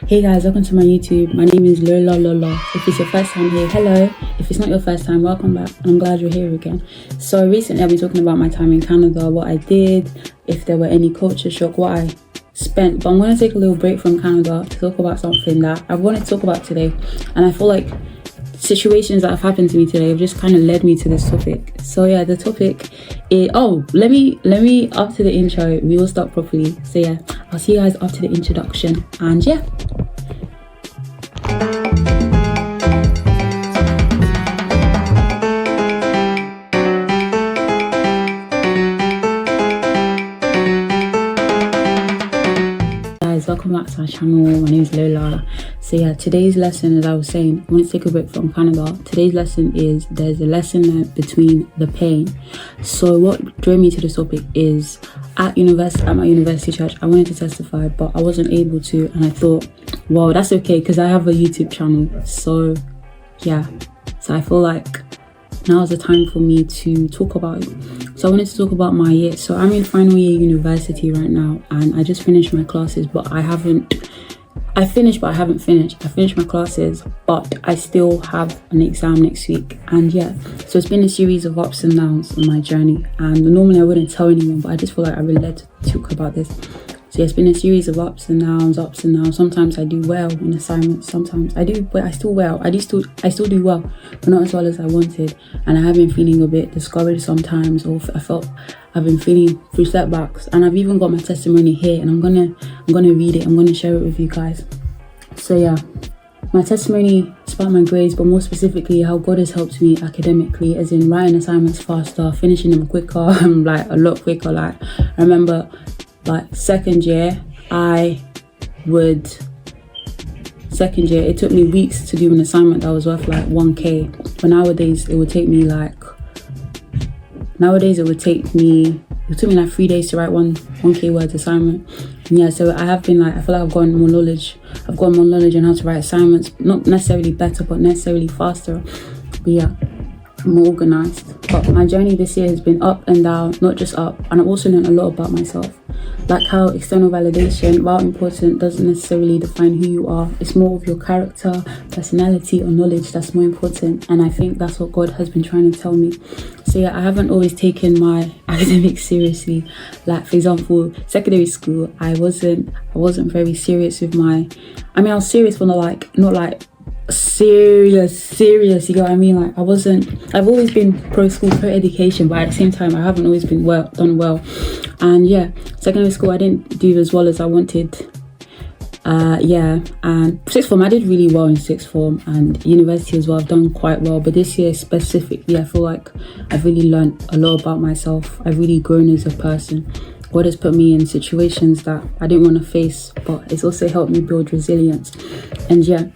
Hey guys, welcome to my YouTube. My name is Lola Lola. If it's your first time here, hello. If it's not your first time, welcome back, and I'm glad you're here again. So recently I've been talking about my time in Canada, what I did, if there were any culture shock, what I spent. But I'm going to take a little break from Canada to talk about something that I wanted to talk about today. And I feel like situations that have happened to me today have just kind of led me to this topic. So yeah, the topic is, let me after the intro we will start properly. So yeah, I'll see you guys after the introduction, and yeah. Welcome back to my channel. My name is Lola. So yeah, today's lesson, as I was saying, I want to take a break from Canada. Today's lesson is there's a lesson learned between the pain. So what drew me to this topic is at my university church, I wanted to testify, but I wasn't able to, and I thought, wow, that's okay because I have a YouTube channel. So yeah, so I feel like now is the time for me to talk about it. So I wanted to talk about my year. So I'm in final year university right now, and I just finished my classes, but I haven't finished my classes, but I still have an exam next week. And yeah, so it's been a series of ups and downs on my journey, and normally I wouldn't tell anyone, but I just feel like I really led to talk about this. So yeah, it's been a series of ups and downs. Sometimes I do well in assignments, sometimes I do, but I still still do well, but not as well as I wanted. And I have been feeling a bit discouraged sometimes, or I've been feeling through setbacks. And I've even got my testimony here, and I'm gonna read it. I'm gonna share it with you guys. So yeah, my testimony is about my grades, but more specifically how God has helped me academically, as in writing assignments faster, finishing them quicker, like a lot quicker. Like I remember, like second year, it took me weeks to do an assignment that was worth like 1k, but nowadays it would take me like 3 days to write 1k words assignment. And yeah, so I feel like I've gotten more knowledge on how to write assignments, not necessarily better, but necessarily faster. But yeah, more organized. But my journey this year has been up and down, not just up, and I've also learned a lot about myself, like how external validation, while important, doesn't necessarily define who you are. It's more of your character, personality, or knowledge that's more important, and I think that's what God has been trying to tell me. So yeah, I haven't always taken my academics seriously. Like for example, secondary school, I wasn't very serious with I was serious, but not like serious, you get what I mean? Like I've always been pro school, pro education, but at the same time I haven't always been done well. And yeah, secondary school I didn't do as well as I wanted. And sixth form I did really well in sixth form, and university as well I've done quite well. But this year specifically, I feel like I've really learned a lot about myself. I've really grown as a person. God has put me in situations that I didn't want to face, but it's also helped me build resilience. And yeah,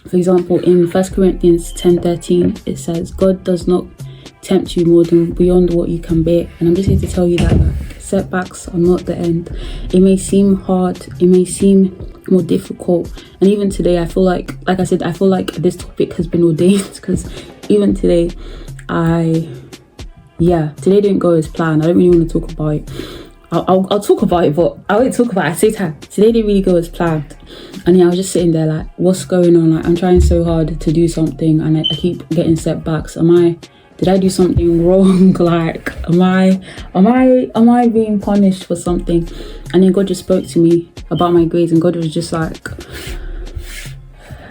for example, in 1 Corinthians 10:13, it says, God does not tempt you more than beyond what you can bear. And I'm just here to tell you that setbacks are not the end. It may seem hard, it may seem more difficult. And even today, I feel like I said, I feel like this topic has been ordained, because even today, today didn't go as planned. I don't really want to talk about it. I'll talk about it, but I won't talk about it at the same time. Today didn't really go as planned. And yeah, I was just sitting there like, what's going on? Like I'm trying so hard to do something, and I keep getting setbacks. Did I do something wrong? Like, am I being punished for something? And then God just spoke to me about my grades, and God was just like,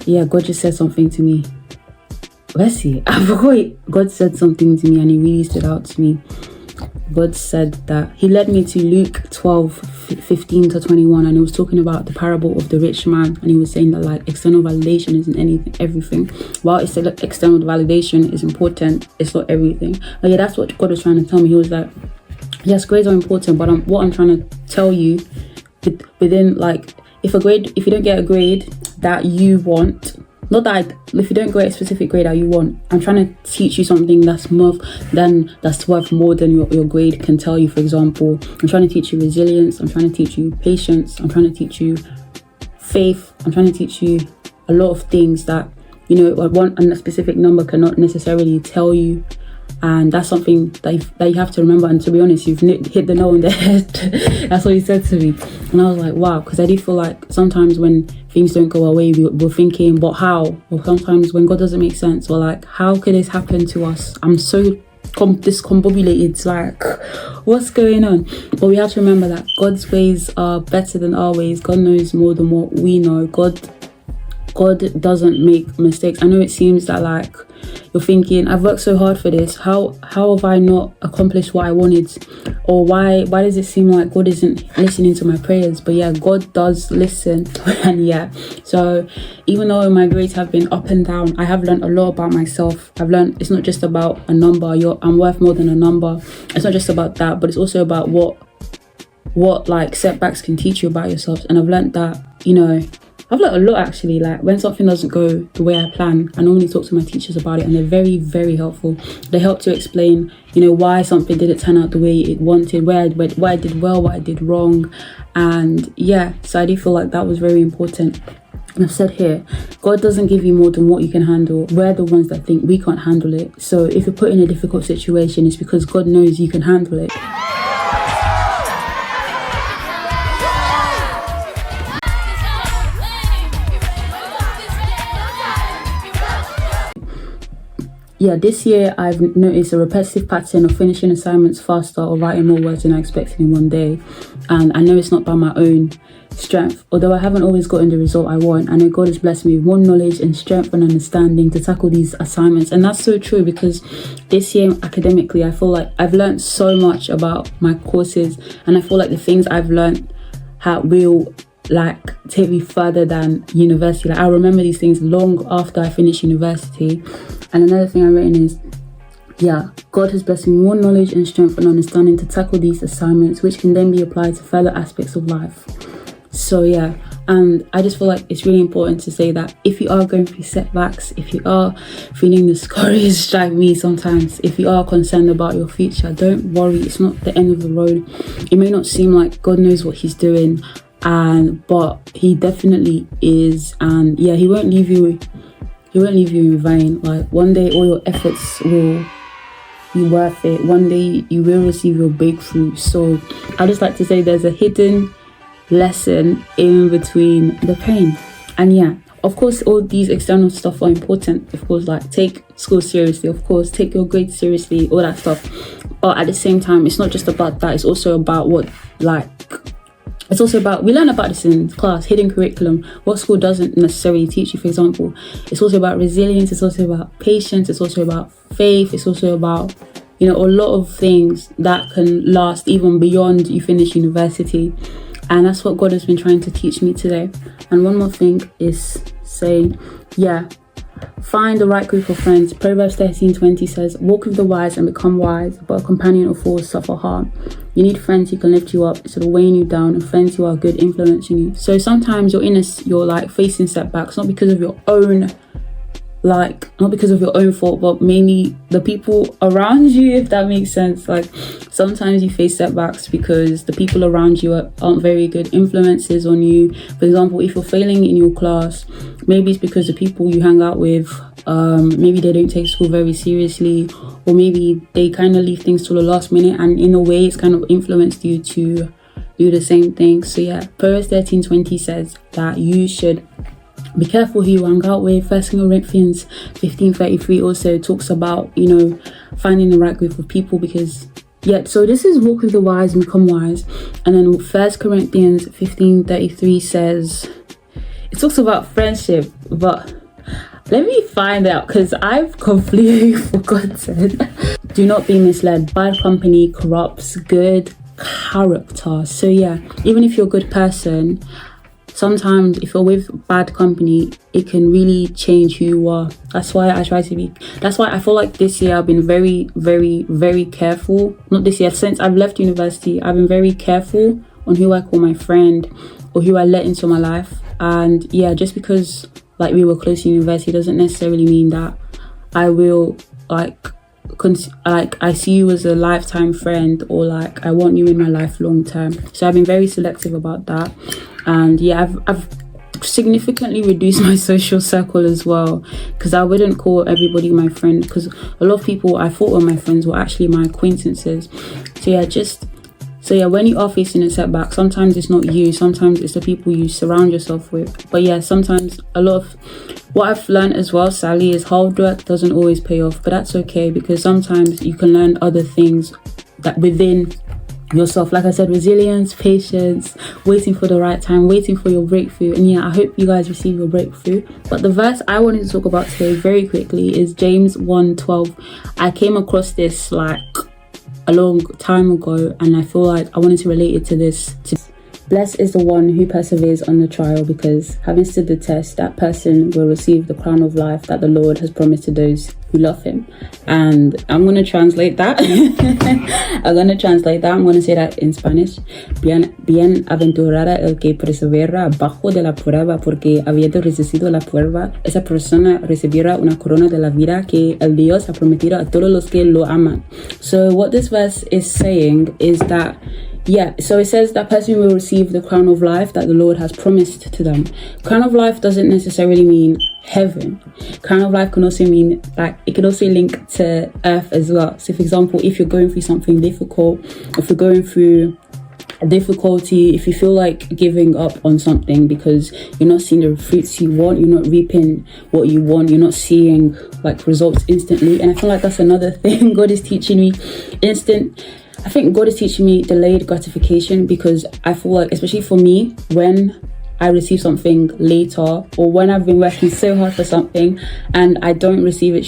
God just said something to me. Let's see. God said something to me, and it really stood out to me. God said that he led me to Luke 12:15 to 21, and he was talking about the parable of the rich man, and he was saying that like external validation isn't everything. While it's like external validation is important, it's not everything. But yeah, that's what God was trying to tell me. He was like, yes, grades are important, but what I'm trying to tell you, within like if you don't get a grade that you want, not that if you don't get a specific grade that you want, I'm trying to teach you something that's worth more than your grade can tell you. For example, I'm trying to teach you resilience, I'm trying to teach you patience, I'm trying to teach you faith, I'm trying to teach you a lot of things that, a specific number cannot necessarily tell you. And that's something that you have to remember. And to be honest, you've hit the nail on the head. That's what he said to me. And I was like, wow, because I do feel like sometimes when things don't go our way, we're thinking, but how? Or sometimes when God doesn't make sense, we're like, how could this happen to us? I'm so discombobulated. It's like, what's going on? But we have to remember that God's ways are better than our ways. God knows more than what we know. God doesn't make mistakes. I know it seems that like you're thinking, I've worked so hard for this, how have I not accomplished what I wanted? Or why does it seem like God isn't listening to my prayers? But yeah, God does listen. And yeah, so even though my grades have been up and down, I have learned a lot about myself. I've learned it's not just about a number. I'm worth more than a number. It's not just about that, but it's also about what like setbacks can teach you about yourself. And I've learned that, I've learned a lot actually. Like when something doesn't go the way I plan, I normally talk to my teachers about it, and they're very, very helpful. They help to explain, why something didn't turn out the way it wanted, why I did well, what I did wrong. And yeah, so I do feel like that was very important. And I've said here, God doesn't give you more than what you can handle. We're the ones that think we can't handle it. So if you're put in a difficult situation, it's because God knows you can handle it. Yeah, this year I've noticed a repetitive pattern of finishing assignments faster or writing more words than I expected in one day. And I know it's not by my own strength. Although I haven't always gotten the result I want, I know God has blessed me with more knowledge and strength and understanding to tackle these assignments. And that's so true, because this year academically, I feel like I've learned so much about my courses, and I feel like the things I've learned will take me further than university. Like I remember these things long after I finish university. And another thing I've written is, God has blessed me more knowledge and strength and understanding to tackle these assignments, which can then be applied to further aspects of life. So yeah, and I just feel like it's really important to say that if you are going through setbacks, if you are feeling discouraged like me sometimes, if you are concerned about your future, don't worry, it's not the end of the road. It may not seem like God knows what he's doing, but he definitely is. And yeah, he won't leave you in vain. Like one day all your efforts will be worth it. One day you will receive your breakthrough. So I just like to say there's a hidden lesson in between the pain. And yeah, of course all these external stuff are important. Of course, like take school seriously, of course, take your grades seriously, all that stuff. But at the same time, it's not just about that. It's also about we learn about this in class, hidden curriculum, what school doesn't necessarily teach you. For example, it's also about resilience, it's also about patience, it's also about faith, it's also about, a lot of things that can last even beyond you finish university. And that's what God has been trying to teach me today. And one more thing is saying, find the right group of friends. Proverbs 13:20 says, walk with the wise and become wise, but a companion of fools suffer harm. You need friends who can lift you up instead of weighing you down, and friends who are good influencing you. So sometimes you're facing setbacks, not because of your own fault, but mainly the people around you, if that makes sense. Like sometimes you face setbacks because the people around you aren't very good influences on you. For example, if you're failing in your class, maybe it's because the people you hang out with, maybe they don't take school very seriously, or maybe they kind of leave things till the last minute, and in a way it's kind of influenced you to do the same thing. So yeah, Proverbs 13:20 says that you should be careful who you hang out with. 1 Corinthians 15:33 also talks about, finding the right group of people, because so this is walk with the wise and become wise. And then 1 Corinthians 15:33 says, it talks about friendship, but let me find out because I've completely forgotten. Do not be misled. Bad company corrupts good character. So yeah, even if you're a good person, sometimes if you're with bad company, it can really change who you are. That's why I feel like this year I've been very, very, very careful. Not this year, since I've left university, I've been very careful on who I call my friend or who I let into my life. And yeah, just because we were close to university doesn't necessarily mean that I will I see you as a lifetime friend, or I want you in my life long term. So I've been very selective about that. And yeah, significantly reduced my social circle as well, because I wouldn't call everybody my friend, because a lot of people I thought were my friends were actually my acquaintances. So yeah, when you are facing a setback, sometimes it's not you, sometimes it's the people you surround yourself with. But yeah, sometimes a lot of what I've learned as well, Sally, is hard work doesn't always pay off, but that's okay, because sometimes you can learn other things that within yourself. Like I said, resilience, patience, waiting for the right time, waiting for your breakthrough. And yeah, I hope you guys receive your breakthrough. But the verse I wanted to talk about today very quickly is James 1:12. I came across this like a long time ago, and I feel like I wanted to relate it to this. Blessed is the one who perseveres on the trial, because having stood the test, that person will receive the crown of life that the Lord has promised to those who love him. And I'm going to translate that. I'm going to say that in Spanish. Bienaventurada el que persevera bajo de la prueba, porque habiendo resistido la prueba, esa persona recibirá una corona de la vida que el Dios ha prometido a todos los que lo aman. So what this verse is saying is that, yeah, so it says that person will receive the crown of life that the Lord has promised to them. Crown of life doesn't necessarily mean heaven. Crown of life can also mean, like, it can also link to earth as well. So for example, if you're going through something difficult, if you're going through a difficulty, if you feel like giving up on something because you're not seeing the fruits you want, you're not reaping what you want, you're not seeing like results instantly. And I feel like that's another thing God is teaching me. I think God is teaching me delayed gratification, because I feel like, especially for me, when I receive something later, or when I've been working so hard for something and I don't receive a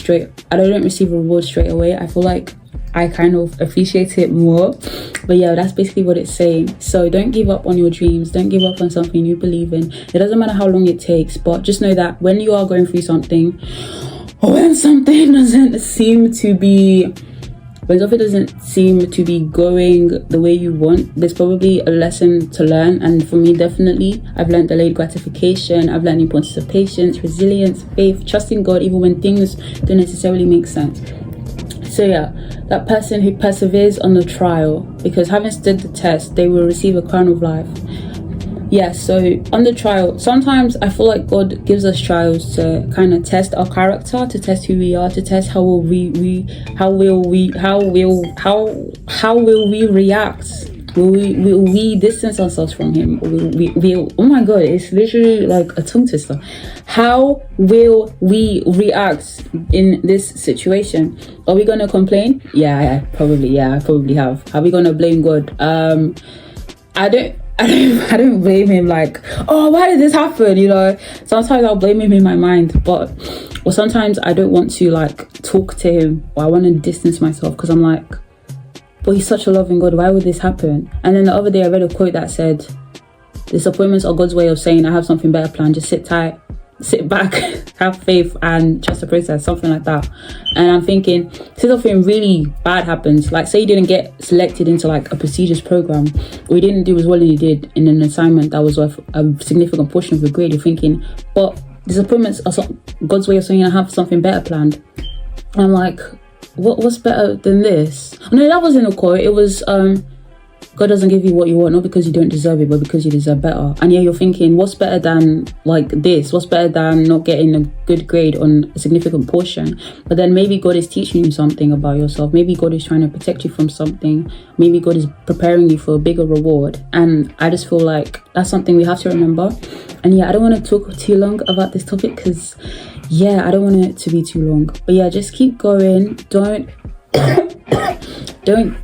reward straight away, I feel like I kind of appreciate it more. But yeah, that's basically what it's saying. So don't give up on your dreams, don't give up on something you believe in. It doesn't matter how long it takes, but just know that when you are going through something, or when something doesn't seem to be going the way you want, there's probably a lesson to learn. And for me, definitely, I've learned delayed gratification. I've learned the importance of patience, resilience, faith, trusting God even when things don't necessarily make sense. So yeah, that person who perseveres on the trial, because having stood the test, they will receive a crown of life. Yeah, so on the trial, sometimes I feel like God gives us trials to kind of test our character, to test who we are, to test how will we react. Will we distance ourselves from him? Oh my god, it's literally like a tongue twister. How will we react in this situation? Are we gonna complain? I probably have. Are we gonna blame God? I don't blame him, like, oh, why did this happen? You know, sometimes I'll blame him in my mind, or sometimes I don't want to like talk to him, or I want to distance myself, because I'm like, but he's such a loving God, why would this happen? And then the other day I read a quote that said, disappointments are God's way of saying I have something better planned, just sit tight, sit back, have faith and trust the process, something like that. And I'm thinking, say something really bad happens, like say you didn't get selected into like a prestigious program, or you didn't do as well as you did in an assignment that was worth a significant portion of your grade, you're thinking, but disappointments are God's way of saying I have something better planned. And I'm like, what's better than this? No, that wasn't a quote. It was God doesn't give you what you want, not because you don't deserve it, but because you deserve better. And yeah, you're thinking, what's better than like this? What's better than not getting a good grade on a significant portion? But then maybe God is teaching you something about yourself. Maybe God is trying to protect you from something. Maybe God is preparing you for a bigger reward. And I just feel like that's something we have to remember. And yeah, I don't want to talk too long about this topic, because yeah, I don't want it to be too long. But yeah, just keep going. Don't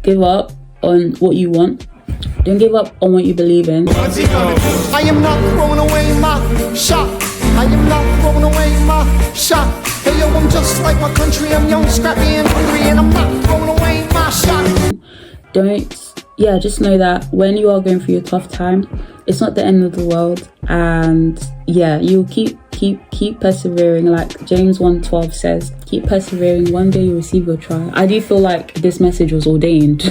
give up on what you want. Don't give up on what you believe in. I am not throwing away my shot. I am not throwing away my shot. Hey yo, I'm just like my country. I'm young, scrappy and hungry, and I'm not throwing away my shot. Just know that when you are going through a tough time, it's not the end of the world. And yeah, you keep persevering, like James 1:12 says, keep persevering, one day you receive your trial. I do feel like this message was ordained.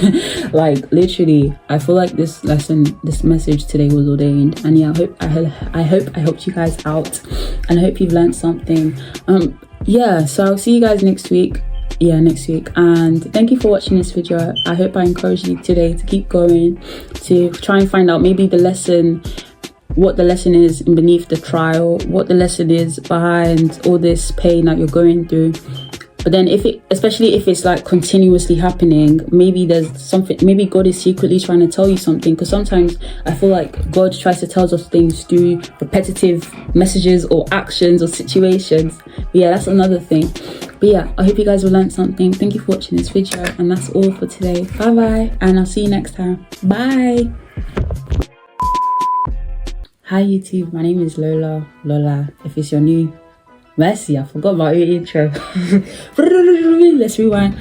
Like literally, I feel like this message today was ordained. And yeah, I hope I helped you guys out, and I hope you've learned something. So I'll see you guys next week. And thank you for watching this video. I hope I encouraged you today to keep going, to try and find out maybe the lesson what the lesson is beneath the trial, what the lesson is behind all this pain that you're going through. But then especially if it's like continuously happening, maybe there's something, maybe God is secretly trying to tell you something. Because sometimes I feel like God tries to tell us things through repetitive messages or actions or situations. But yeah, that's another thing. But yeah, I hope you guys will learn something. Thank you for watching this video, and that's all for today. Bye bye, and I'll see you next time. Bye. Hi YouTube, my name is Lola. If it's your new Mercy, I forgot about your intro. Let's rewind.